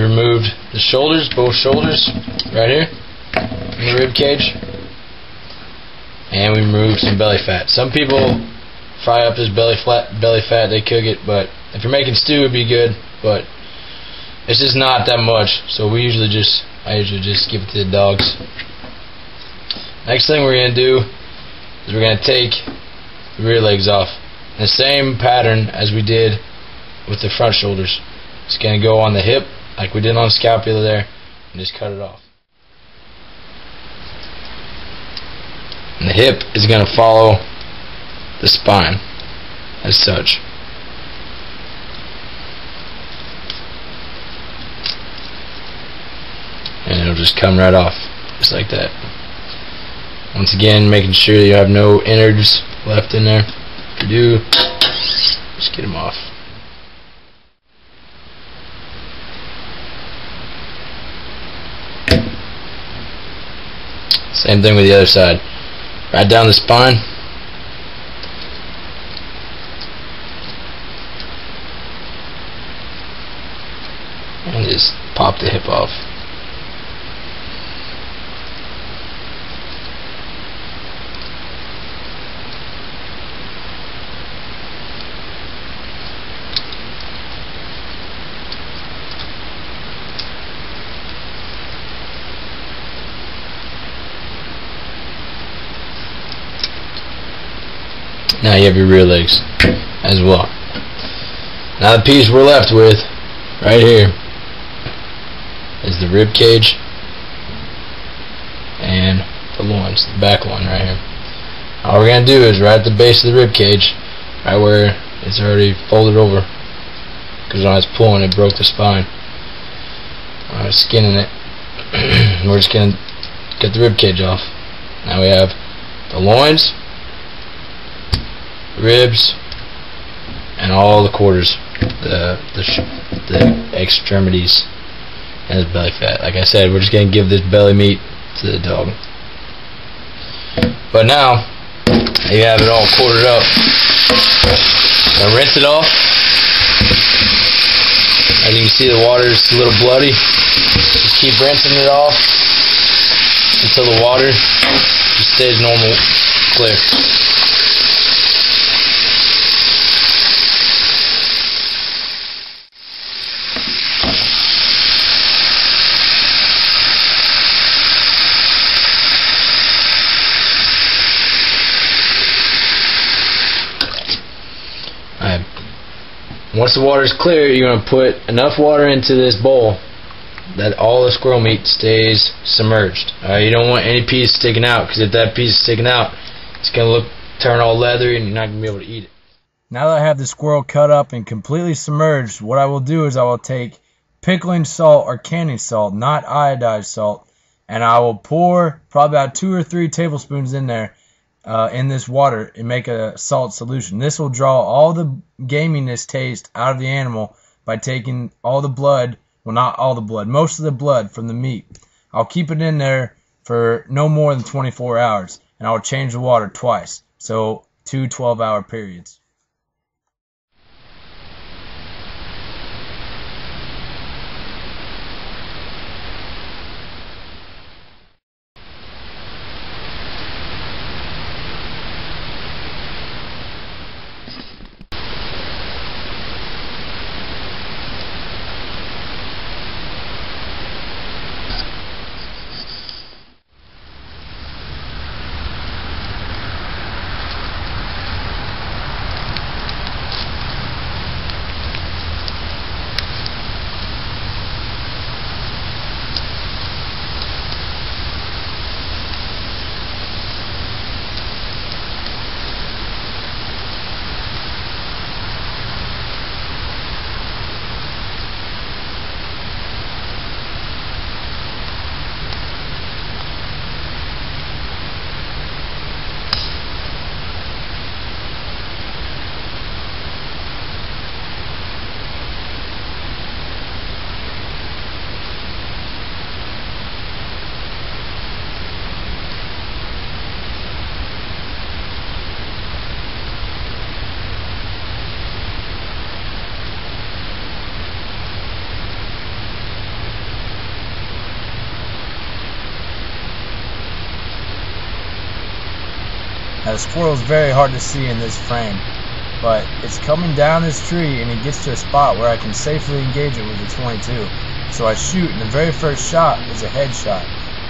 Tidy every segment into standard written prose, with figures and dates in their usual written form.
removed the shoulders, both shoulders, right here, in the rib cage. And we removed some belly fat. Some people fry up this belly fat, they cook it, but if you're making stew, it'd be good, but it's just not that much, so I usually just give it to the dogs. Next thing we're going to do is we're going to take the rear legs off. In the same pattern as we did with the front shoulders. It's going to go on the hip, like we did on the scapula there, and just cut it off. And the hip is going to follow the spine, as such. And it'll just come right off, just like that. Once again, making sure you have no innards left in there. If you do, just get them off. Same thing with the other side. Right down the spine. And just pop the hip off. Now you have your rear legs as well. Now the piece we're left with right here is the rib cage and the loins, the back loin right here. All we're going to do is right at the base of the rib cage, right where it's already folded over, because when I was pulling it broke the spine. I was skinning it. We're just going to get the rib cage off. Now we have the loins, ribs, and all the quarters, the extremities, and the belly fat. Like I said, we're just going to give this belly meat to the dog. But now you have it all quartered up. Now rinse it off. As you can see, the water is a little bloody. Just keep rinsing it off until the water just stays normal, clear. Once the water is clear, you're going to put enough water into this bowl that all the squirrel meat stays submerged. You don't want any piece sticking out, because if that piece is sticking out, it's going to turn all leathery and you're not going to be able to eat it. Now that I have the squirrel cut up and completely submerged, what I will do is I will take pickling salt or canning salt, not iodized salt, and I will pour probably about 2 or 3 tablespoons in there. In this water and make a salt solution. This will draw all the gaminess taste out of the animal by taking all the blood, well, not all the blood, most of the blood from the meat. I'll keep it in there for no more than 24 hours, and I'll change the water twice, so 2 12-hour periods. Now the squirrel is very hard to see in this frame, but it's coming down this tree and it gets to a spot where I can safely engage it with the 22. So I shoot, and the very first shot is a headshot.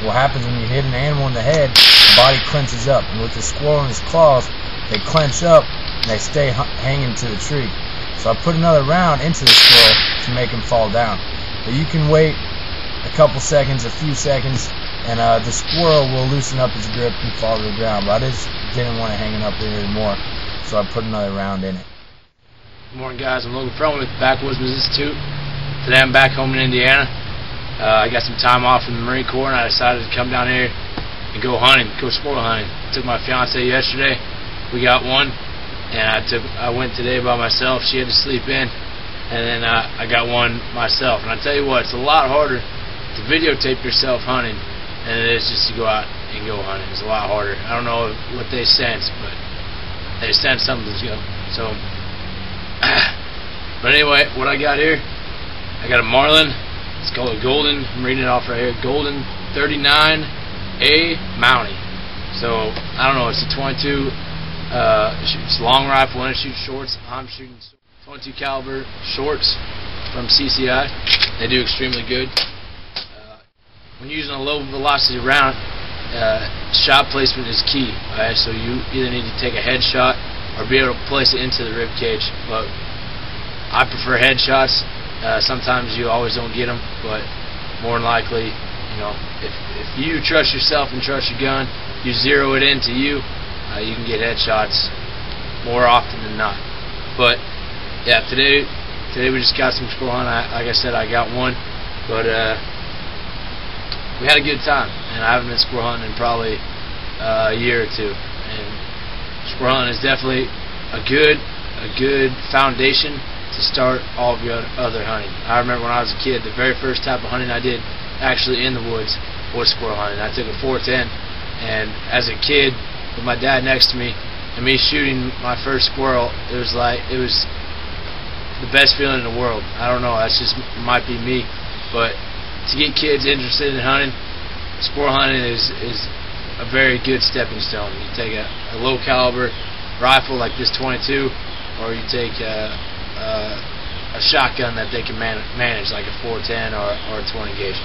What happens when you hit an animal in the head, the body clenches up, and with the squirrel in his claws, they clench up and they stay hanging to the tree. So I put another round into the squirrel to make him fall down. But you can wait a couple seconds, a few seconds, and the squirrel will loosen up its grip and fall to the ground. But I just didn't want to hang it up there anymore, so I put another round in it. Good morning, guys. I'm Logan Froman with Backwoodsman Institute. Today I'm back home in Indiana. I got some time off from the Marine Corps, and I decided to come down here and go hunting, go squirrel hunting. I took my fiance yesterday. We got one, and I went today by myself. She had to sleep in, and then I got one myself. And I tell you what, it's a lot harder to videotape yourself hunting than it is just to go out and go hunting. It's a lot harder. I don't know what they sense, but they sense something's good. So, but anyway, what I got here, I got a Marlin. It's called a Golden. I'm reading it off right here. Golden 39A Mountie. So I don't know. It's a 22. It shoots long rifle and it shoots shorts. I'm shooting 22 caliber shorts from CCI. They do extremely good. When using a low velocity round, shot placement is key. Right? So you either need to take a headshot or be able to place it into the rib cage. But I prefer headshots. Sometimes you always don't get them, but more than likely, you know, if you trust yourself and trust your gun, you zero it into you, you can get headshots more often than not. But yeah, today we just got some squirrel hunting. Like I said, I got one, but we had a good time, and I haven't been squirrel hunting in probably a year or two. And squirrel hunting is definitely a good foundation to start all of your other hunting. I remember when I was a kid, the very first type of hunting I did actually in the woods was squirrel hunting. I took a 410, and as a kid with my dad next to me and me shooting my first squirrel, it was the best feeling in the world. I don't know, that's just might be me, but to get kids interested in hunting, squirrel hunting is a very good stepping stone. You take a low caliber rifle like this 22, or you take a shotgun that they can manage, like a 410 or a 20 gauge.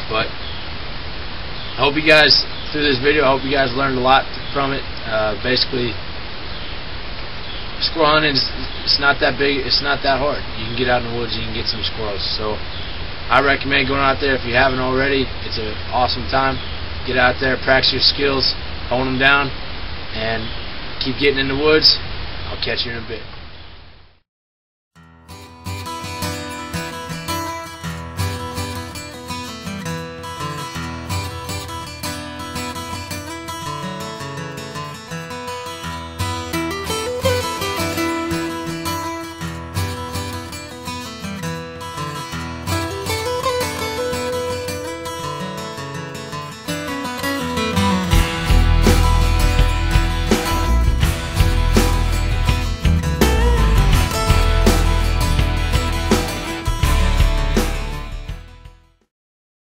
But I hope you guys, through this video, I hope you guys learned a lot from it. Basically, squirrel hunting it's not that big, it's not that hard. You can get out in the woods, you can get some squirrels. So I recommend going out there if you haven't already. It's an awesome time. Get out there, practice your skills, hone them down, and keep getting in the woods. I'll catch you in a bit.